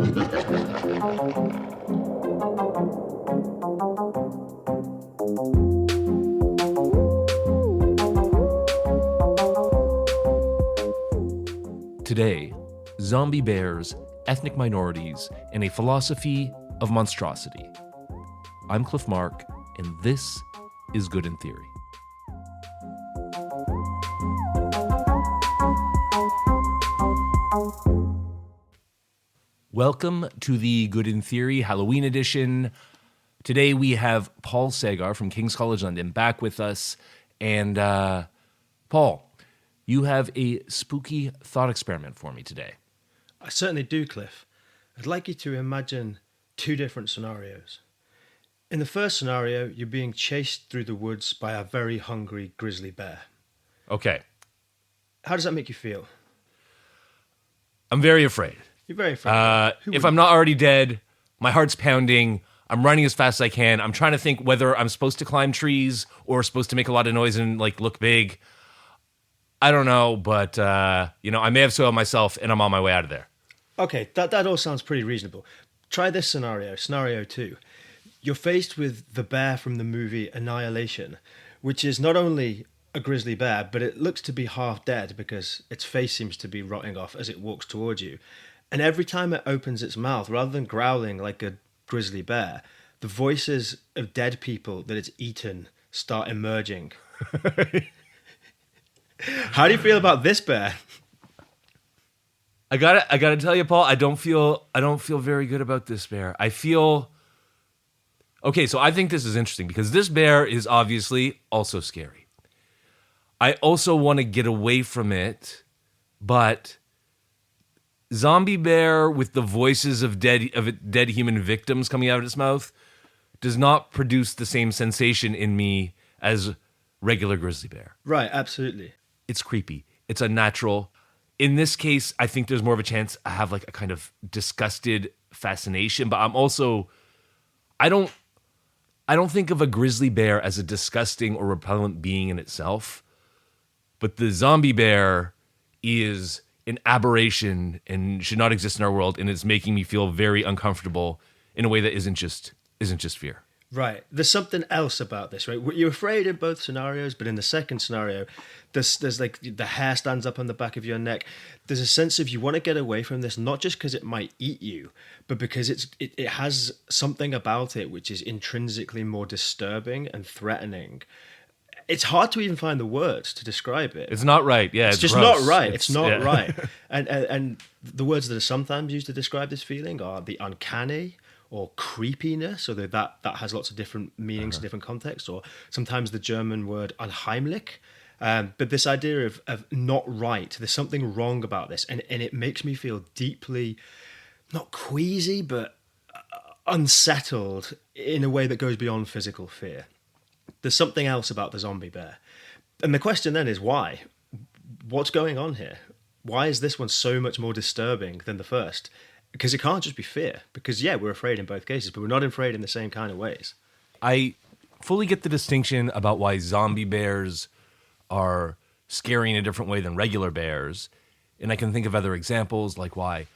Today, zombie bears, ethnic minorities, and a philosophy of monstrosity. I'm Cliff Mark, and this is Good in Theory. Welcome to the Good in Theory Halloween edition. Today we have Paul Sagar from King's College London back with us. And Paul, you have a spooky thought experiment for me today. I certainly do, Cliff. I'd like you to imagine two different scenarios. In the first scenario, you're being chased through the woods by a very hungry grizzly bear. Okay. How does that make you feel? I'm very afraid. You're very afraid. If I'm not already dead, my heart's pounding, I'm running as fast as I can. I'm trying to think whether I'm supposed to climb trees or supposed to make a lot of noise and look big. I don't know, but I may have soiled myself and I'm on my way out of there. Okay, that all sounds pretty reasonable. Try this scenario 2. You're faced with the bear from the movie Annihilation, which is not only a grizzly bear, but it looks to be half dead because its face seems to be rotting off as it walks towards you. And every time it opens its mouth, rather than growling like a grizzly bear, the voices of dead people that it's eaten start emerging. How do you feel about this bear? I gotta tell you, Paul, I don't feel very good about this bear. Okay, so I think this is interesting because this bear is obviously also scary. I also want to get away from it, but zombie bear with the voices of dead human victims coming out of its mouth does not produce the same sensation in me as regular grizzly bear. Right, absolutely. It's creepy. It's unnatural. In this case, I think there's more of a chance I have a kind of disgusted fascination, but I'm also, I don't think of a grizzly bear as a disgusting or repellent being in itself, but the zombie bear is an aberration and should not exist in our world, and it's making me feel very uncomfortable in a way that isn't just fear. Right. There's something else about this, right? You're afraid in both scenarios, but in the second scenario, there's the hair stands up on the back of your neck. There's a sense of you want to get away from this, not just because it might eat you, but because it has something about it which is intrinsically more disturbing and threatening. It's hard to even find the words to describe it. It's not right. Yeah, it's just gross. not right. It's not right. And the words that are sometimes used to describe this feeling are the uncanny, or creepiness, or that has lots of different meanings in different contexts, or sometimes the German word unheimlich. But this idea of not right, there's something wrong about this, and it makes me feel deeply, not queasy, but unsettled in a way that goes beyond physical fear. There's something else about the zombie bear. And the question then is why? What's going on here? Why is this one so much more disturbing than the first? Because it can't just be fear. Because, yeah, we're afraid in both cases, but we're not afraid in the same kind of ways. I fully get the distinction about why zombie bears are scary in a different way than regular bears. And I can think of other examples, like why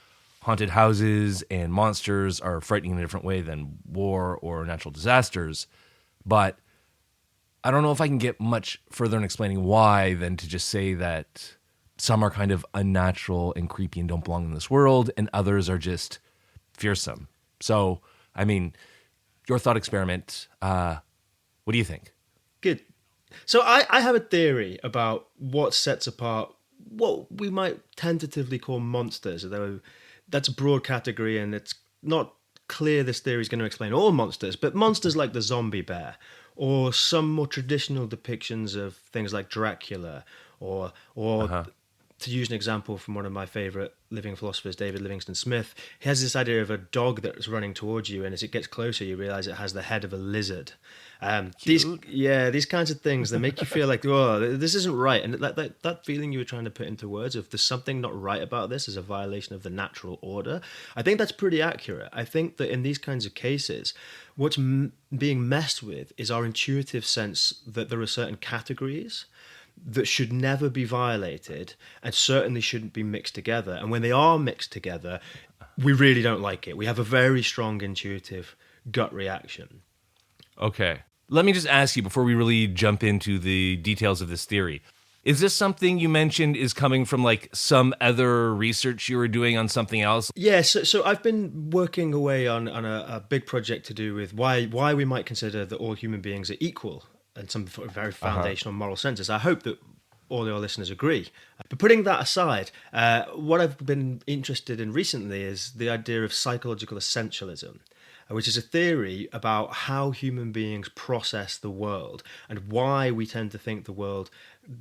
haunted houses and monsters are frightening in a different way than war or natural disasters. But I don't know if I can get much further in explaining why than to just say that some are kind of unnatural and creepy and don't belong in this world, and others are just fearsome. So, I mean, your thought experiment, what do you think? Good. So I have a theory about what sets apart what we might tentatively call monsters, although that's a broad category and it's not clear this theory is going to explain all monsters, but monsters like the zombie bear, or some more traditional depictions of things like Dracula, or to use an example from one of my favorite living philosophers, David Livingston Smith, he has this idea of a dog that's running towards you, and as it gets closer, you realize it has the head of a lizard. These kinds of things, they make you feel like, oh, this isn't right. And that feeling you were trying to put into words of there's something not right about this as a violation of the natural order, I think that's pretty accurate. I think that in these kinds of cases, what's being messed with is our intuitive sense that there are certain categories that should never be violated and certainly shouldn't be mixed together. And when they are mixed together, we really don't like it. We have a very strong intuitive gut reaction. Okay. Let me just ask you before we really jump into the details of this theory. Is this something you mentioned is coming from like some other research you were doing on something else? Yeah, so I've been working away on a big project to do with why we might consider that all human beings are equal in some very foundational moral senses. I hope that all your listeners agree. But putting that aside, what I've been interested in recently is the idea of psychological essentialism, which is a theory about how human beings process the world and why we tend to think the world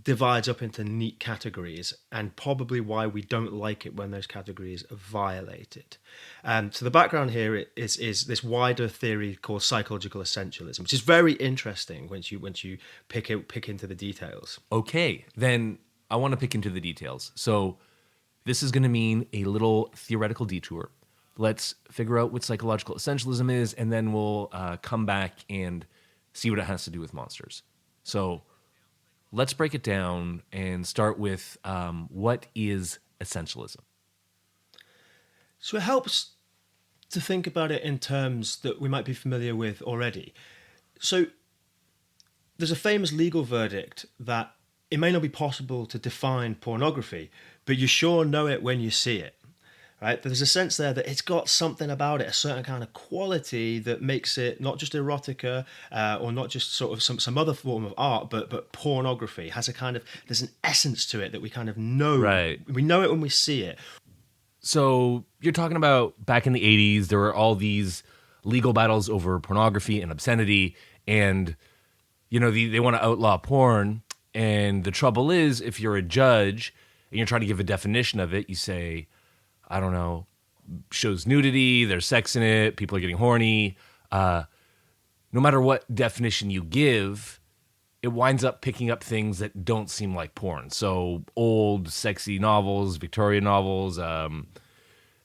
divides up into neat categories, and probably why we don't like it when those categories are violated. So the background here is this wider theory called psychological essentialism, which is very interesting once you pick into the details. Okay, then I want to pick into the details. So this is going to mean a little theoretical detour. Let's figure out what psychological essentialism is, and then we'll come back and see what it has to do with monsters. So let's break it down and start with what is essentialism? So it helps to think about it in terms that we might be familiar with already. So there's a famous legal verdict that it may not be possible to define pornography, but you sure know it when you see it. Right? There's a sense there that it's got something about it, a certain kind of quality that makes it not just erotica or not just sort of some other form of art, but pornography has a kind of, there's an essence to it that we kind of know. Right. We know it when we see it. So you're talking about back in the 80s, there were all these legal battles over pornography and obscenity, and you know they want to outlaw porn. And the trouble is, if you're a judge and you're trying to give a definition of it, you say, I don't know, shows nudity, there's sex in it, people are getting horny. No matter what definition you give, it winds up picking up things that don't seem like porn. So old, sexy novels, Victorian novels,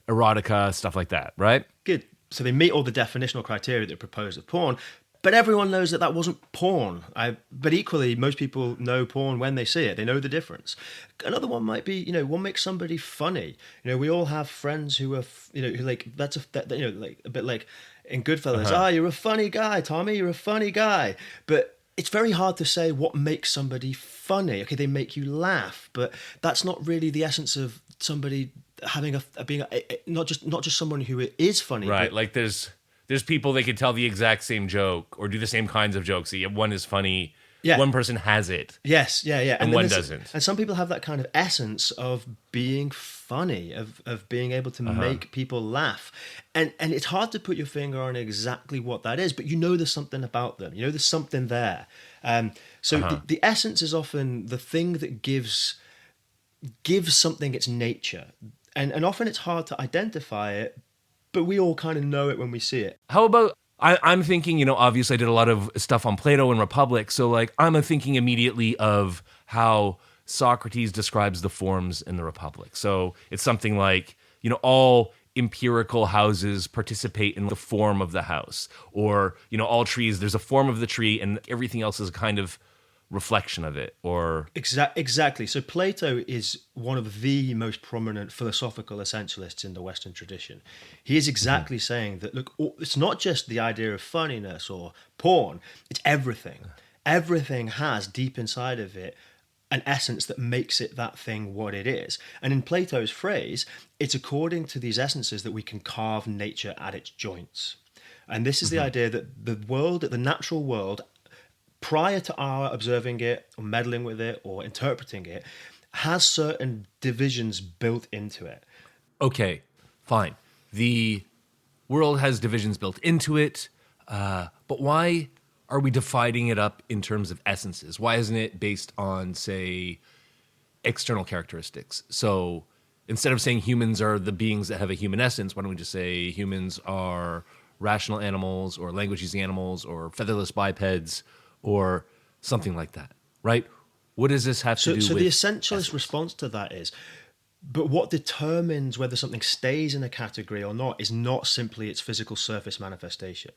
erotica, stuff like that, right? Good. So they meet all the definitional criteria that are proposed of porn, but everyone knows that wasn't porn. But equally, most people know porn when they see it. They know the difference. Another one might be, what makes somebody funny? We all have friends who are, who like, like a bit like in Goodfellas. You're a funny guy, Tommy, you're a funny guy. But it's very hard to say what makes somebody funny. Okay, they make you laugh, but that's not really the essence of somebody having not just someone who is funny. Right, like there's people they could tell the exact same joke or do the same kinds of jokes. One is funny. Yeah. One person has it. Yes, yeah. And one doesn't. And some people have that kind of essence of being funny, of being able to make people laugh. And it's hard to put your finger on exactly what that is, but there's something about them. There's something there. So the essence is often the thing that gives something its nature. And often it's hard to identify it, but we all kind of know it when we see it. How about, I'm thinking, obviously I did a lot of stuff on Plato and Republic, so like I'm thinking immediately of how Socrates describes the forms in the Republic. So it's something like, all empirical houses participate in the form of the house, or, all trees, there's a form of the tree and everything else is a kind of reflection of it, or exactly. So Plato is one of the most prominent philosophical essentialists in the Western tradition. He is exactly saying that, look, it's not just the idea of funniness or porn, it's everything. Everything has deep inside of it an essence that makes it that thing what it is. And in Plato's phrase, it's according to these essences that we can carve nature at its joints. And this is the idea that the natural world, prior to our observing it or meddling with it or interpreting it, has certain divisions built into it. Okay, fine. The world has divisions built into it, but why are we dividing it up in terms of essences? Why isn't it based on, say, external characteristics? So instead of saying humans are the beings that have a human essence, why don't we just say humans are rational animals or language-using animals or featherless bipeds or something like that, right? What does this have to do with So the essentialist essence? response to that is, But what determines whether something stays in a category or not is not simply its physical surface manifestation,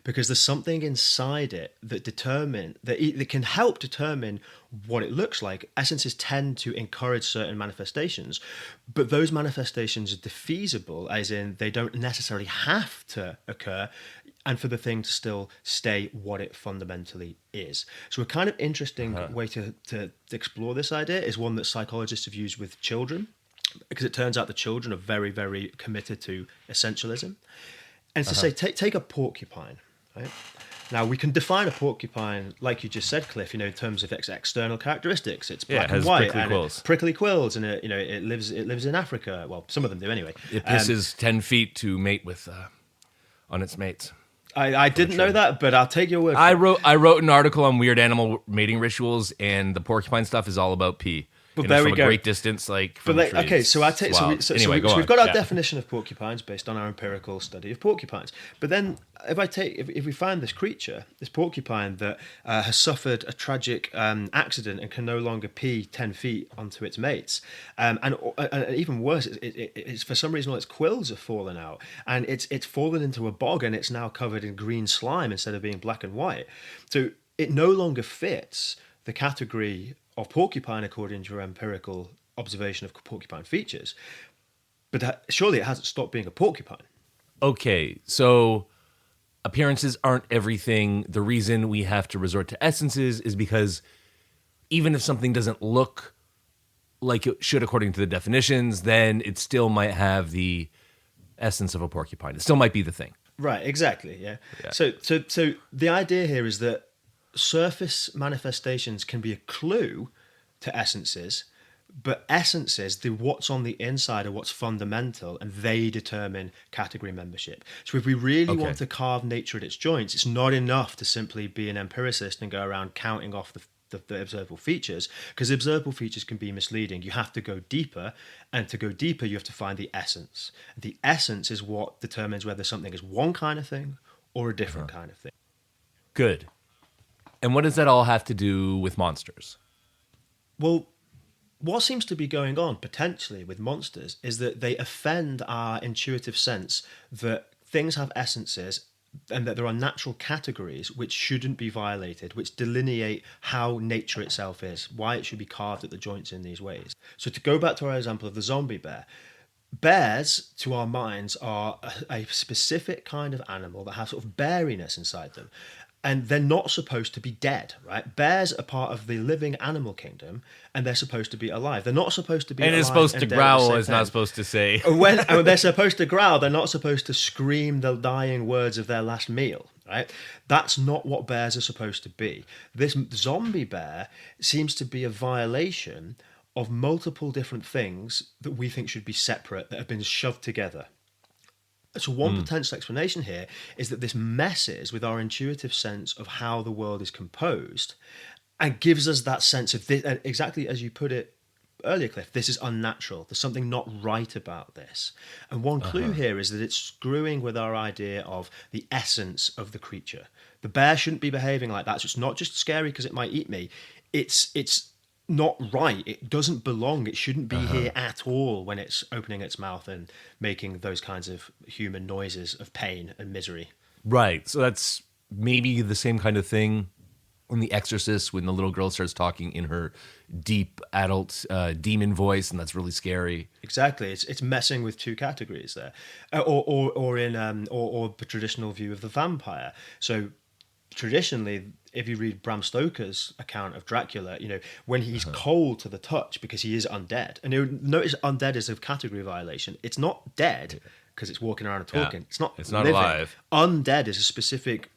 because there's something inside it that that can help determine what it looks like. Essences tend to encourage certain manifestations, but those manifestations are defeasible, as in they don't necessarily have to occur, and for the thing to still stay what it fundamentally is. So a kind of interesting way to explore this idea is one that psychologists have used with children, because it turns out the children are very, very committed to essentialism. And to say, take a porcupine, right? Now, we can define a porcupine, like you just said, Cliff, in terms of its external characteristics. It's black and white, prickly quills, and it lives in Africa. Well, some of them do anyway. It pisses 10 feet to mate with on its mates. I didn't know that, but I'll take your word for it. I wrote an article on weird animal mating rituals, and the porcupine stuff is all about pee. Well, there we go. From a great distance, from trees. Okay, so I take. Wow. So anyway, we've got our definition of porcupines based on our empirical study of porcupines. But then, if we find this creature, this porcupine that has suffered a tragic accident and can no longer pee 10 feet onto its mates, and even worse, it's for some reason all its quills have fallen out, and it's fallen into a bog, and it's now covered in green slime instead of being black and white. So it no longer fits the category of porcupine according to your empirical observation of porcupine features, but surely it hasn't stopped being a porcupine. Okay, so appearances aren't everything. The reason we have to resort to essences is because even if something doesn't look like it should according to the definitions, then it still might have the essence of a porcupine. It still might be the thing. Right, exactly, yeah. So the idea here is that surface manifestations can be a clue to essences, but essences, the what's on the inside are what's fundamental, and they determine category membership. So if we really want to carve nature at its joints, it's not enough to simply be an empiricist and go around counting off the observable features, because observable features can be misleading. You have to go deeper, and to go deeper you have to find the essence. The essence is what determines whether something is one kind of thing or a different kind of thing. Good. And what does that all have to do with monsters? Well, what seems to be going on potentially with monsters is that they offend our intuitive sense that things have essences and that there are natural categories which shouldn't be violated, which delineate how nature itself is, why it should be carved at the joints in these ways. So to go back to our example of the zombie bear, bears, to our minds, are a specific kind of animal that has sort of beariness inside them. And they're not supposed to be dead, right? Bears are part of the living animal kingdom, and they're supposed to be alive. They're not supposed to be alive. And it's supposed to growl, it's not supposed to say. When they're supposed to growl, they're not supposed to scream the dying words of their last meal, right? That's not what bears are supposed to be. This zombie bear seems to be a violation of multiple different things that we think should be separate, that have been shoved together. So one potential explanation here is that this messes with our intuitive sense of how the world is composed and gives us that sense of this, exactly as you put it earlier, Cliff, this is unnatural. There's something not right about this. And one clue here is that it's screwing with our idea of the essence of the creature. The bear shouldn't be behaving like that. So it's not just scary because it might eat me. It's not right. It doesn't belong. It shouldn't be here at all when it's opening its mouth and making those kinds of human noises of pain and misery. Right. So that's maybe the same kind of thing in The Exorcist when the little girl starts talking in her deep adult demon voice, and that's really scary. Exactly. It's messing with two categories there, or the traditional view of the vampire. So traditionally, if you read Bram Stoker's account of Dracula, when he's cold to the touch because he is undead, and you notice undead is a category violation. It's not dead because it's walking around and talking. Yeah. It's not living. Alive. Undead is a specific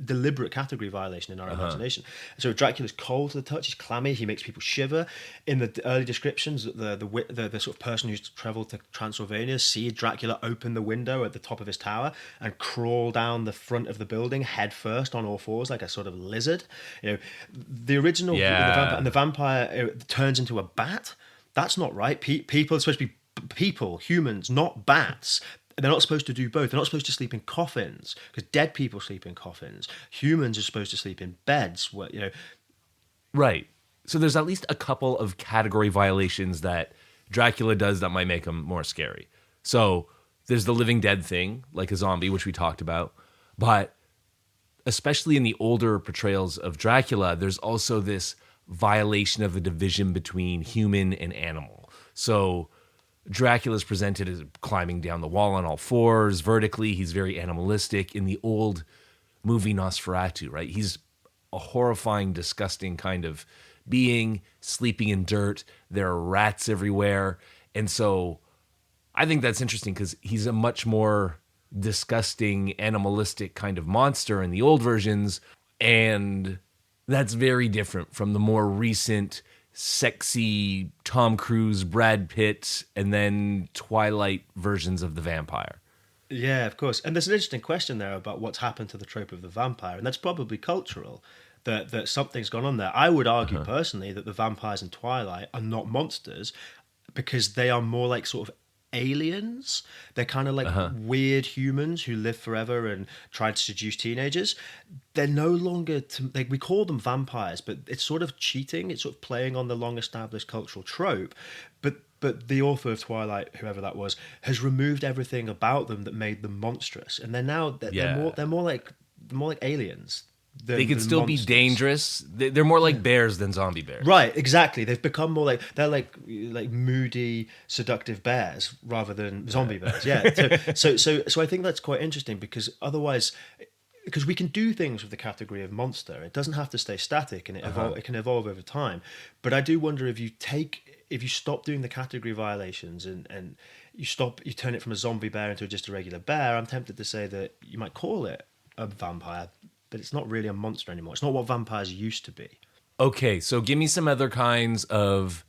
deliberate category violation in our imagination. So Dracula's cold to the touch, he's clammy, he makes people shiver. In the early descriptions, the sort of person who's travelled to Transylvania see Dracula open the window at the top of his tower and crawl down the front of the building head first on all fours like a sort of lizard. The original the vampire turns into a bat. That's not right. People are supposed to be people, humans, not bats. They're not supposed to do both. They're not supposed to sleep in coffins because dead people sleep in coffins. Humans are supposed to sleep in beds. Right. So there's at least a couple of category violations that Dracula does that might make him more scary. So there's the living dead thing, like a zombie, which we talked about. But especially in the older portrayals of Dracula, there's also this violation of the division between human and animal. So Dracula's presented as climbing down the wall on all fours, vertically. He's very animalistic. In the old movie Nosferatu, right? He's a horrifying, disgusting kind of being, sleeping in dirt. There are rats everywhere. And so I think that's interesting because he's a much more disgusting, animalistic kind of monster in the old versions. And that's very different from the more recent, sexy Tom Cruise, Brad Pitt, and then Twilight versions of the vampire. Yeah, of course. And there's an interesting question there about what's happened to the trope of the vampire, and that's probably cultural. That something's gone on there. I would argue personally that the vampires in Twilight are not monsters because they are more like sort of aliens. They're kind of like weird humans who live forever and try to seduce teenagers. They're no longer like, we call them vampires, but it's sort of cheating. It's sort of playing on the long established cultural trope. But the author of Twilight, whoever that was, has removed everything about them that made them monstrous, and they're more like aliens. They could still be dangerous. They're more like bears than zombie bears. Right, exactly. They've become more like, they're like moody, seductive bears rather than zombie bears. Yeah. So I think that's quite interesting because otherwise, because we can do things with the category of monster. It doesn't have to stay static, and it can evolve over time. But I do wonder if you stop doing the category violations and you turn it from a zombie bear into just a regular bear, I'm tempted to say that you might call it a vampire, but it's not really a monster anymore. It's not what vampires used to be. Okay, so give me some other kinds of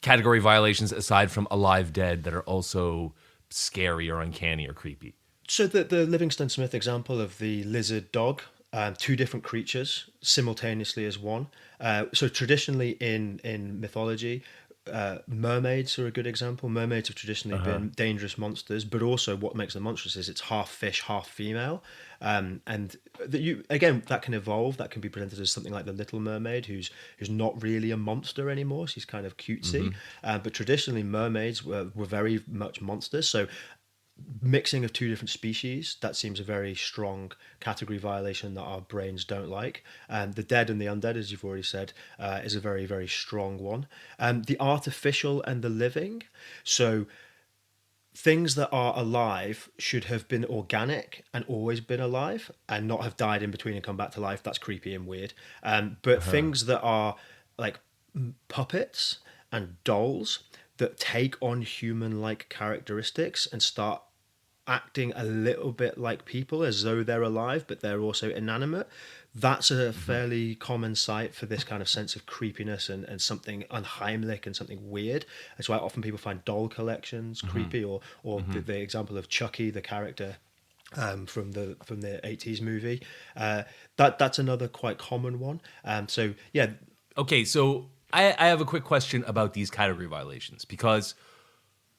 category violations aside from alive dead that are also scary or uncanny or creepy. So the Livingston Smith example of the lizard dog, two different creatures simultaneously as one. So traditionally in mythology, mermaids are a good example. Mermaids have traditionally been dangerous monsters, but also what makes them monstrous is it's half fish, half female. And that can evolve. That can be presented as something like the Little Mermaid, who's not really a monster anymore. She's kind of cutesy. But traditionally, mermaids were very much monsters. So mixing of two different species, that seems a very strong category violation that our brains don't like. The dead and the undead, as you've already said, is a very, very strong one. The artificial and the living. So things that are alive should have been organic and always been alive and not have died in between and come back to life. That's creepy and weird. But things that are like puppets and dolls that take on human-like characteristics and start acting a little bit like people as though they're alive, but they're also inanimate. That's a fairly common sight for this kind of sense of creepiness and something unheimlich and something weird. That's why often people find doll collections creepy, or the example of Chucky, the character from the 80s movie. That's another quite common one. So yeah. Okay, so I have a quick question about these category violations, because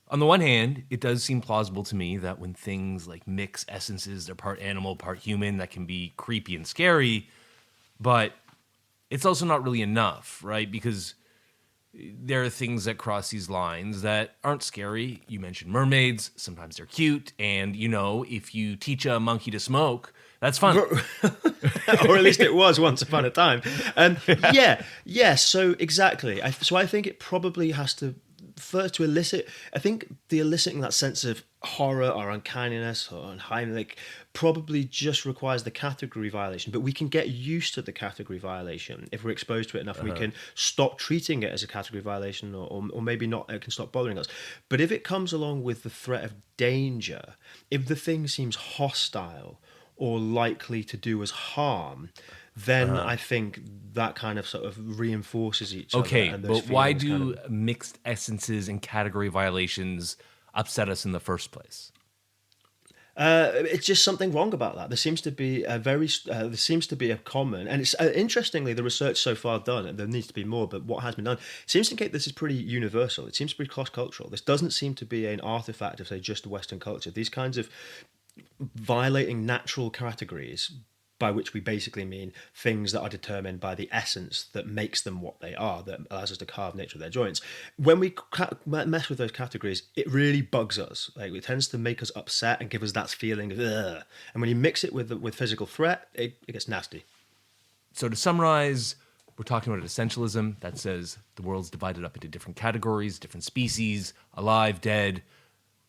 on the one hand, it does seem plausible to me that when things like mix essences, they're part animal, part human, that can be creepy and scary, but it's also not really enough, right? Because there are things that cross these lines that aren't scary. You mentioned mermaids. Sometimes they're cute. And, if you teach a monkey to smoke, that's fun. Or at least it was once upon a time. So exactly. So I think it probably has to, first to elicit, I think the eliciting that sense of horror or uncanniness or unheimlich probably just requires the category violation, but we can get used to the category violation if we're exposed to it enough. We can stop treating it as a category violation, or maybe not, it can stop bothering us. But if it comes along with the threat of danger, if the thing seems hostile or likely to do us harm, then I think that kind of sort of reinforces each other. Okay, but why do mixed essences and category violations upset us in the first place? It's just something wrong about that. There seems to be a common, and it's interestingly, the research so far done, and there needs to be more, but what has been done seems to indicate this is pretty universal. It seems to be cross-cultural. This doesn't seem to be an artifact of, say, just Western culture. These kinds of violating natural categories by which we basically mean things that are determined by the essence that makes them what they are, that allows us to carve nature of their joints. When we mess with those categories, it really bugs us. Like, it tends to make us upset and give us that feeling of ugh. And when you mix it with physical threat, it gets nasty. So to summarize, we're talking about essentialism that says the world's divided up into different categories, different species, alive, dead.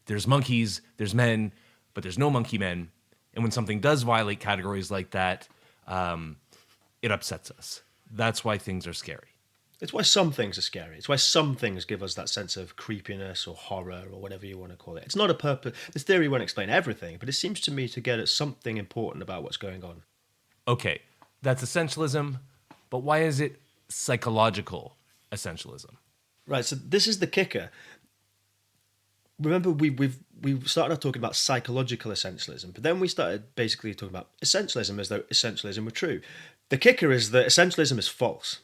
There's monkeys, there's men, but there's no monkey men. And when something does violate categories like that, it upsets us. That's why things are scary. It's why some things are scary. It's why some things give us that sense of creepiness or horror or whatever you want to call it. It's not a purpose. This theory won't explain everything, but it seems to me to get at something important about what's going on. Okay, that's essentialism, but why is it psychological essentialism? Right, so this is the kicker. Remember, we started off talking about psychological essentialism, but then we started basically talking about essentialism as though essentialism were true. The kicker is that essentialism is false,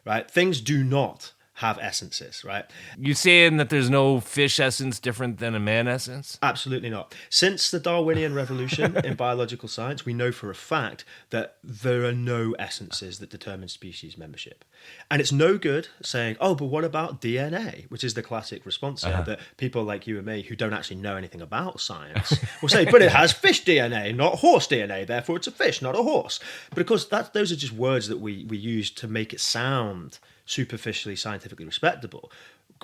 right? Things do not have essences, right? You saying that there's no fish essence different than a man essence? Absolutely not. Since the Darwinian revolution in biological science, we know for a fact that there are no essences that determine species membership. And it's no good saying, oh, but what about DNA? Which is the classic response here that people like you and me who don't actually know anything about science will say, but it has fish DNA, not horse DNA, therefore it's a fish, not a horse. But of course, those are just words that we use to make it sound superficially scientifically respectable.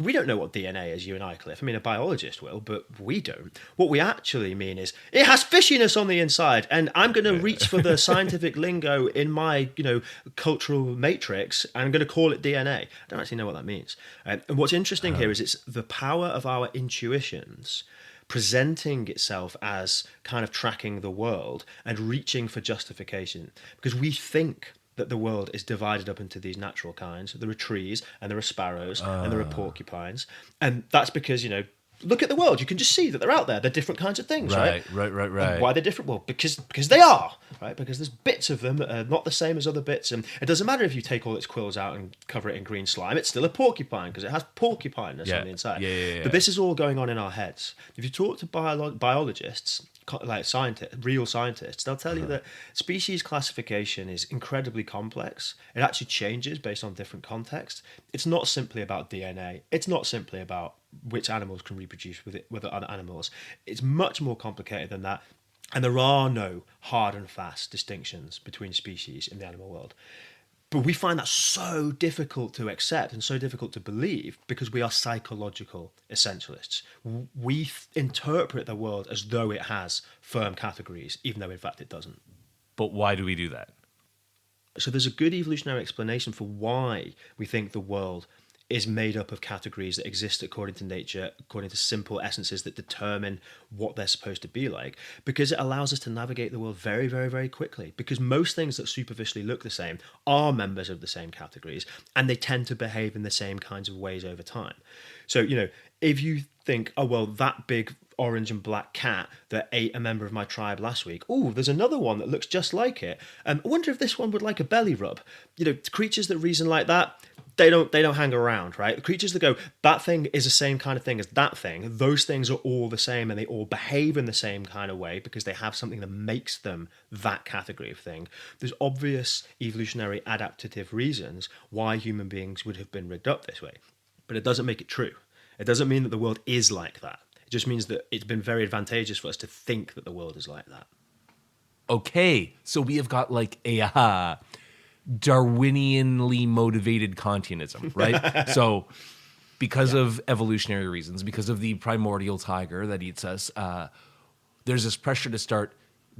We don't know what DNA is, you and I, Cliff. I mean, a biologist will, but we don't. What we actually mean is it has fishiness on the inside, and I'm going to reach for the scientific lingo in my, cultural matrix, and I'm going to call it DNA. I don't actually know what that means. And what's interesting here is it's the power of our intuitions presenting itself as kind of tracking the world and reaching for justification, because we think that the world is divided up into these natural kinds. There are trees, and there are sparrows, and there are porcupines. And that's because, look at the world. You can just see that they're out there. They're different kinds of things, right? Right. And why they're different? Well, because they are, right? Because there's bits of them that are not the same as other bits. And it doesn't matter if you take all its quills out and cover it in green slime. It's still a porcupine because it has porcupineness on the inside. Yeah. But this is all going on in our heads. If you talk to biologists, like scientists, real scientists, they'll tell you that species classification is incredibly complex. It actually changes based on different contexts. It's not simply about DNA. It's not simply about which animals can reproduce with other animals. It's much more complicated than that. And there are no hard and fast distinctions between species in the animal world. But we find that so difficult to accept and so difficult to believe because we are psychological essentialists. We interpret the world as though it has firm categories, even though in fact it doesn't. But why do we do that? So there's a good evolutionary explanation for why we think the world is made up of categories that exist according to nature, according to simple essences that determine what they're supposed to be like, because it allows us to navigate the world very, very, very quickly. Because most things that superficially look the same are members of the same categories, and they tend to behave in the same kinds of ways over time. So, if you think, oh, well, that big orange and black cat that ate a member of my tribe last week, oh, there's another one that looks just like it. I wonder if this one would like a belly rub. Creatures that reason like that, they don't hang around, right? The creatures that go, that thing is the same kind of thing as that thing, those things are all the same and they all behave in the same kind of way because they have something that makes them that category of thing. There's obvious evolutionary adaptative reasons why human beings would have been rigged up this way, but it doesn't make it true. It doesn't mean that the world is like that. It just means that it's been very advantageous for us to think that the world is like that. Okay, so we have got like a Darwinianly motivated Kantianism, right? So because of evolutionary reasons, because of the primordial tiger that eats us, there's this pressure to start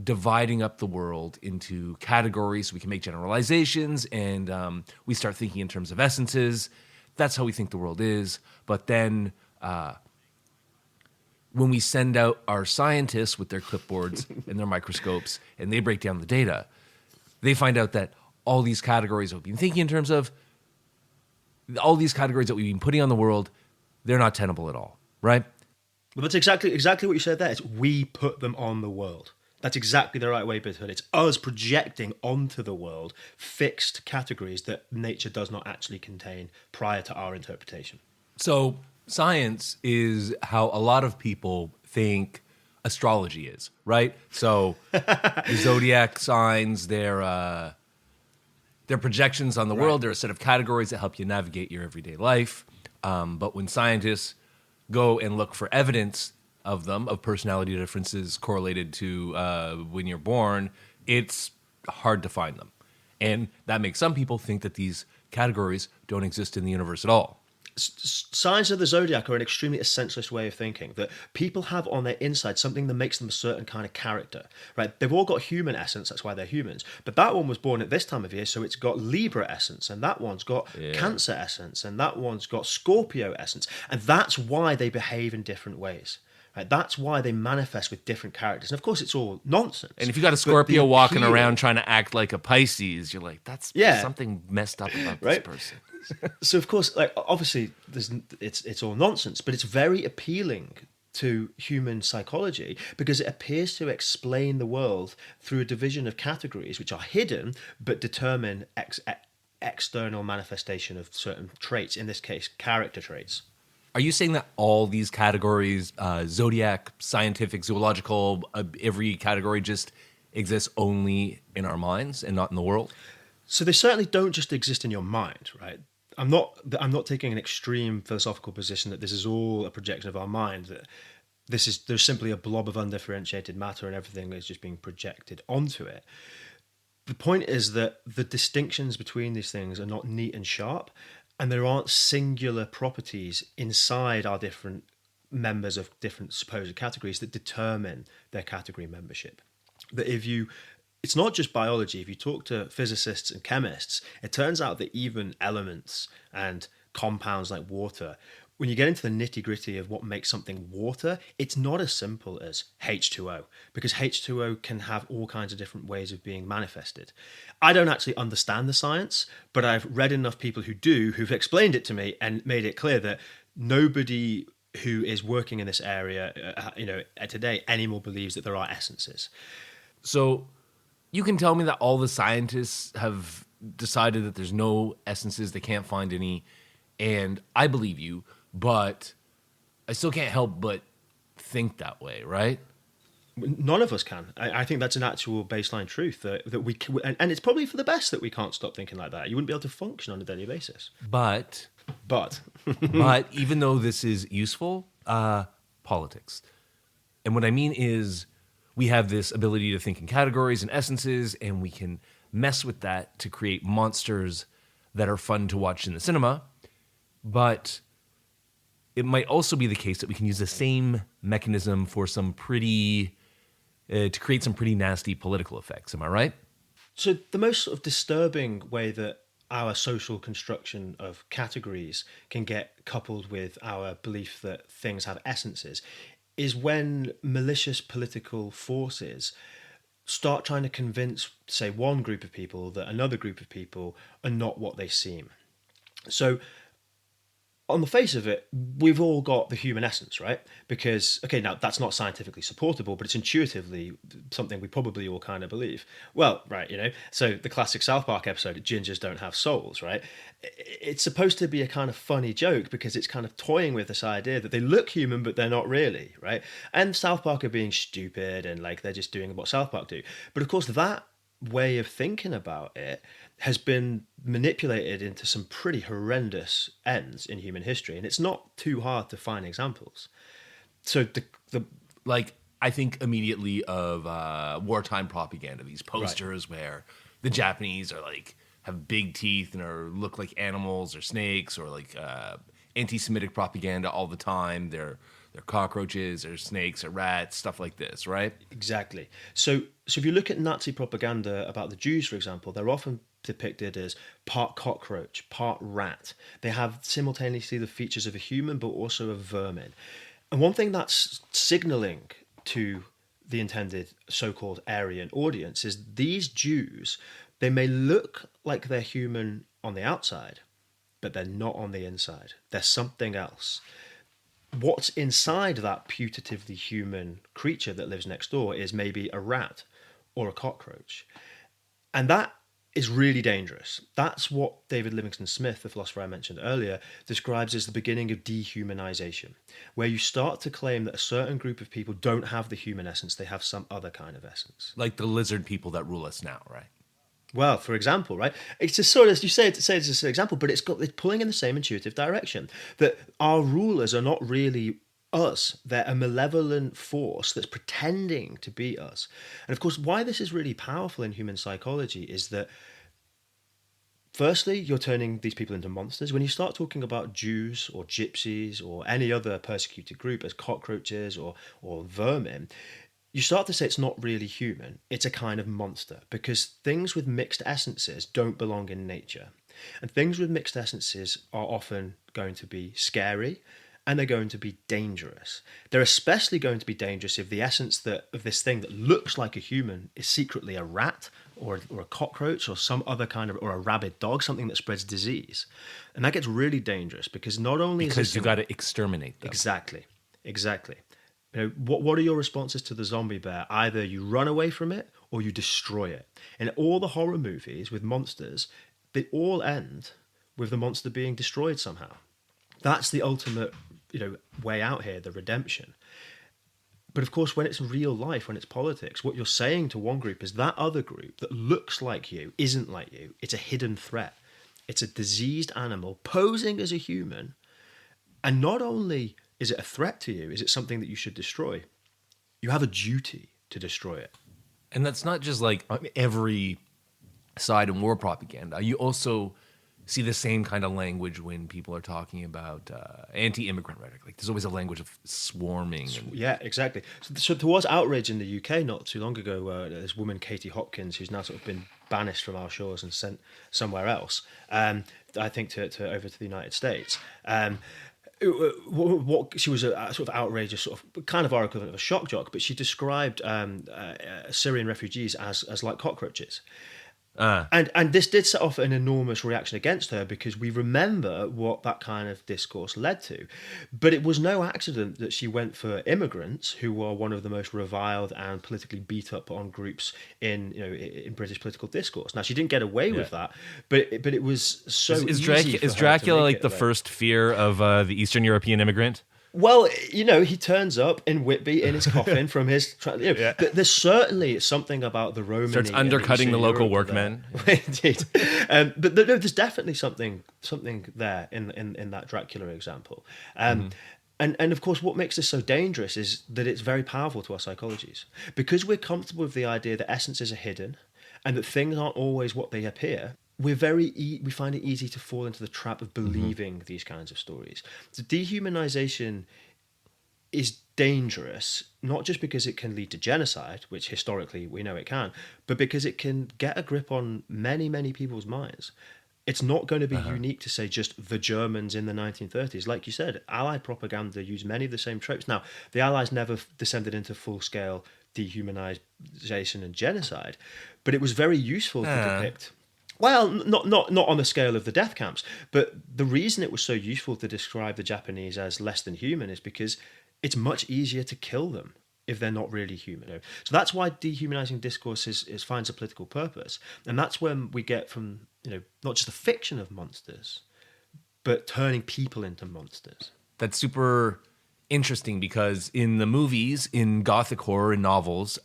dividing up the world into categories so we can make generalizations, and we start thinking in terms of essences. That's how we think the world is. But then when we send out our scientists with their clipboards and their microscopes and they break down the data, they find out that all these categories that we've been thinking in terms of, all these categories that we've been putting on the world, they're not tenable at all, right? Well, that's exactly what you said there. It's we put them on the world. That's exactly the right way to put it. It's us projecting onto the world fixed categories that nature does not actually contain prior to our interpretation. So science is how a lot of people think astrology is, right? So the zodiac signs, they're projections on the world. They're a set of categories that help you navigate your everyday life. But when scientists go and look for evidence of them, of personality differences correlated to when you're born, it's hard to find them. And that makes some people think that these categories don't exist in the universe at all. Signs of the zodiac are an extremely essentialist way of thinking, that people have on their inside something that makes them a certain kind of character, right? They've all got human essence, that's why they're humans. But that one was born at this time of year, so it's got Libra essence, and that one's got Cancer essence, and that one's got Scorpio essence. And that's why they behave in different ways. Right? That's why they manifest with different characters. And of course, it's all nonsense. And if you got a Scorpio walking around trying to act like a Pisces, you're like, that's something messed up about this person. So of course, like obviously, it's all nonsense, but it's very appealing to human psychology because it appears to explain the world through a division of categories which are hidden but determine external manifestation of certain traits. In this case, character traits. Are you saying that all these categories, zodiac, scientific, zoological, every category just exists only in our minds and not in the world? So they certainly don't just exist in your mind, right? I'm not taking an extreme philosophical position that this is all a projection of our mind, that there's simply a blob of undifferentiated matter and everything is just being projected onto it. The point is that the distinctions between these things are not neat and sharp, and there aren't singular properties inside our different members of different supposed categories that determine their category membership. That it's not just biology. If you talk to physicists and chemists, it turns out that even elements and compounds like water, when you get into the nitty-gritty of what makes something water, it's not as simple as H2O, because H2O can have all kinds of different ways of being manifested. I don't actually understand the science, but I've read enough people who do, who've explained it to me and made it clear that nobody who is working in this area, today anymore believes that there are essences. So you can tell me that all the scientists have decided that there's no essences, they can't find any, and I believe you, but I still can't help but think that way, right? None of us can. I think that's an actual baseline truth that we can, and it's probably for the best that we can't stop thinking like that. You wouldn't be able to function on a daily basis. But even though this is useful, politics. And what I mean is we have this ability to think in categories and essences, and we can mess with that to create monsters that are fun to watch in the cinema. But it might also be the case that we can use the same mechanism for some to create some pretty nasty political effects. Am I right? So the most sort of disturbing way that our social construction of categories can get coupled with our belief that things have essences is when malicious political forces start trying to convince, say, one group of people that another group of people are not what they seem. So on the face of it, we've all got the human essence, right? Because, okay, now that's not scientifically supportable, but it's intuitively something we probably all kind of believe. Well, right, so the classic South Park episode, gingers don't have souls, right? It's supposed to be a kind of funny joke because it's kind of toying with this idea that they look human, but they're not really, right? And South Park are being stupid and like they're just doing what South Park do. But of course, that way of thinking about it has been manipulated into some pretty horrendous ends in human history, and it's not too hard to find examples. So I think immediately of wartime propaganda, these posters where the Japanese are like have big teeth and look like animals or snakes, or like anti-Semitic propaganda all the time. They're cockroaches or snakes or rats, stuff like this, right? Exactly. So if you look at Nazi propaganda about the Jews, for example, they're often depicted as part cockroach, part rat. They have simultaneously the features of a human, but also of vermin. And one thing that's signaling to the intended so-called Aryan audience is these Jews, they may look like they're human on the outside, but they're not on the inside. They're something else. What's inside that putatively human creature that lives next door is maybe a rat or a cockroach. And that is really dangerous. That's what David Livingstone Smith, the philosopher I mentioned earlier, describes as the beginning of dehumanization, where you start to claim that a certain group of people don't have the human essence, they have some other kind of essence. Like the lizard people that rule us now, right? Well, for example, right? It's just sort of, you say it's an example, but it's pulling in the same intuitive direction, that our rulers are not really us. They're a malevolent force that's pretending to be us. And of course, why this is really powerful in human psychology is that, firstly, you're turning these people into monsters. When you start talking about Jews or gypsies or any other persecuted group as cockroaches or vermin, you start to say it's not really human. It's a kind of monster, because things with mixed essences don't belong in nature. And things with mixed essences are often going to be scary, and they're going to be dangerous. They're especially going to be dangerous if the essence of this thing that looks like a human is secretly a rat or a cockroach or some other kind of, or a rabid dog, something that spreads disease. And that gets really dangerous, because not only Because you got to exterminate them. Exactly. You know, what are your responses to the zombie bear? Either you run away from it or you destroy it. And all the horror movies with monsters, they all end with the monster being destroyed somehow. That's the ultimate, way out here, the redemption. But of course, when it's real life, when it's politics, what you're saying to one group is that other group that looks like you isn't like you. It's a hidden threat. It's a diseased animal posing as a human. And not only is it a threat to you, is it something that you should destroy? You have a duty to destroy it. And that's not just like on every side in war propaganda. You also see the same kind of language when people are talking about anti-immigrant rhetoric. Like there's always a language of swarming. Yeah, exactly. So there was outrage in the UK not too long ago. This woman, Katie Hopkins, who's now sort of been banished from our shores and sent somewhere else, I think to over to the United States. What she was a sort of outrageous, sort of kind of our equivalent of a shock jock, but she described Syrian refugees as like cockroaches. And this did set off an enormous reaction against her, because we remember what that kind of discourse led to. But it was no accident that she went for immigrants, who are one of the most reviled and politically beat up on groups in British political discourse. Now, she didn't get away with that, but it was so easy. Is Dracula like the first fear of the Eastern European immigrant? Well, he turns up in Whitby in his coffin from his... There's certainly something about the Roman... Starts undercutting the local workmen. Indeed. But there's definitely something there in that Dracula example. And of course, what makes this so dangerous is that it's very powerful to our psychologies. Because we're comfortable with the idea that essences are hidden and that things aren't always what they appear, we find it easy to fall into the trap of believing these kinds of stories. So dehumanization is dangerous, not just because it can lead to genocide, which historically we know it can, but because it can get a grip on many, many people's minds. It's not going to be unique to say just the Germans in the 1930s. Like you said, Allied propaganda used many of the same tropes. Now, the Allies never descended into full-scale dehumanization and genocide, but it was very useful to depict... Well, not on the scale of the death camps, but the reason it was so useful to describe the Japanese as less than human is because it's much easier to kill them if they're not really human. So that's why dehumanizing discourse finds a political purpose, and that's when we get from not just the fiction of monsters, but turning people into monsters. That's super interesting, because in the movies, in Gothic horror, in novels,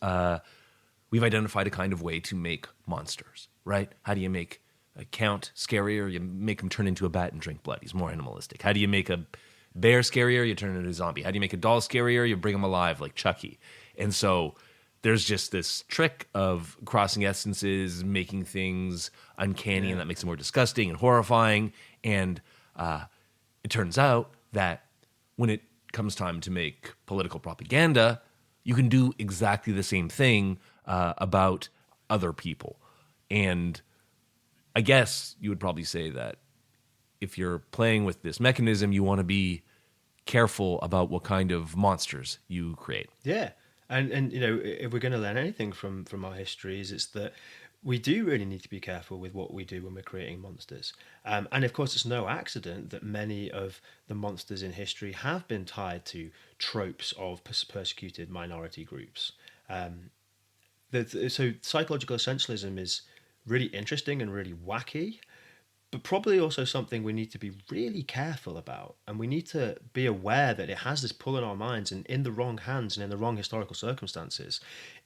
we've identified a kind of way to make monsters. Right? How do you make a count scarier? You make him turn into a bat and drink blood. He's more animalistic. How do you make a bear scarier? You turn him into a zombie. How do you make a doll scarier? You bring him alive like Chucky. And so there's just this trick of crossing essences, making things uncanny, and that makes them more disgusting and horrifying. And it turns out that when it comes time to make political propaganda, you can do exactly the same thing about other people. And I guess you would probably say that if you're playing with this mechanism, you want to be careful about what kind of monsters you create. Yeah. And if we're going to learn anything from our histories, it's that we do really need to be careful with what we do when we're creating monsters. And of course, it's no accident that many of the monsters in history have been tied to tropes of persecuted minority groups. So psychological essentialism is really interesting and really wacky, but probably also something we need to be really careful about. And we need to be aware that it has this pull in our minds, and in the wrong hands and in the wrong historical circumstances,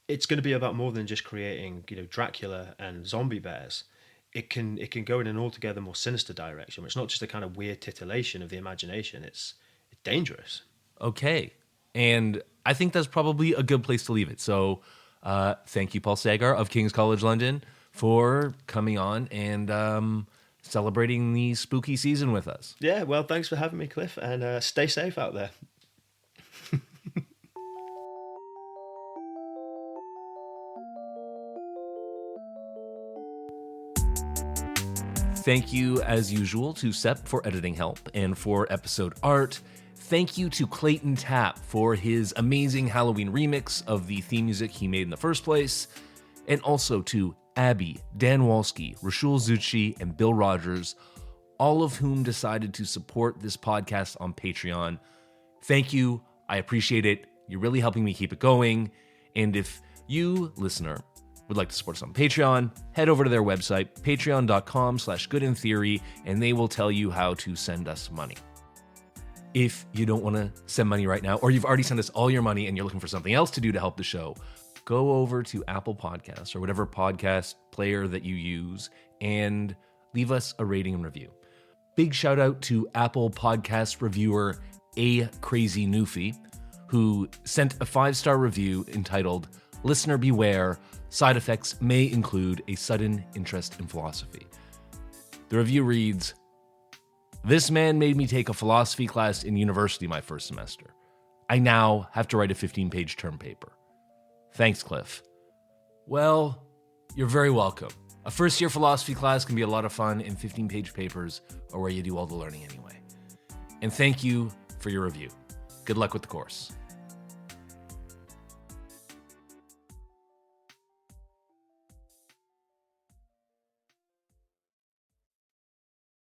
it's going to be about more than just creating, Dracula and zombie bears. It can go in an altogether more sinister direction. It's not just a kind of weird titillation of the imagination. It's dangerous. Okay. And I think that's probably a good place to leave it. So thank you, Paul Sagar of King's College London, for coming on and celebrating the spooky season with us. Yeah, well, thanks for having me, Cliff, and stay safe out there. Thank you, as usual, to Sepp for editing help and for episode art. Thank you to Clayton Tapp for his amazing Halloween remix of the theme music he made in the first place. And also to Abby, Dan Walski, Rashul Zucchi, and Bill Rogers, all of whom decided to support this podcast on Patreon. Thank you. I appreciate it. You're really helping me keep it going. And if you, listener, would like to support us on Patreon, head over to their website, patreon.com/goodintheory, and they will tell you how to send us money. If you don't want to send money right now, or you've already sent us all your money and you're looking for something else to do to help the show, go over to Apple Podcasts or whatever podcast player that you use and leave us a rating and review. Big shout out to Apple Podcast reviewer A Crazy Newfie, who sent a 5-star review entitled, "Listener Beware, Side effects may include a sudden interest in philosophy." The review reads, "This man made me take a philosophy class in university my first semester. I now have to write a 15-page term paper. Thanks, Cliff." Well, you're very welcome. A first-year philosophy class can be a lot of fun, and 15-page papers are where you do all the learning anyway. And thank you for your review. Good luck with the course.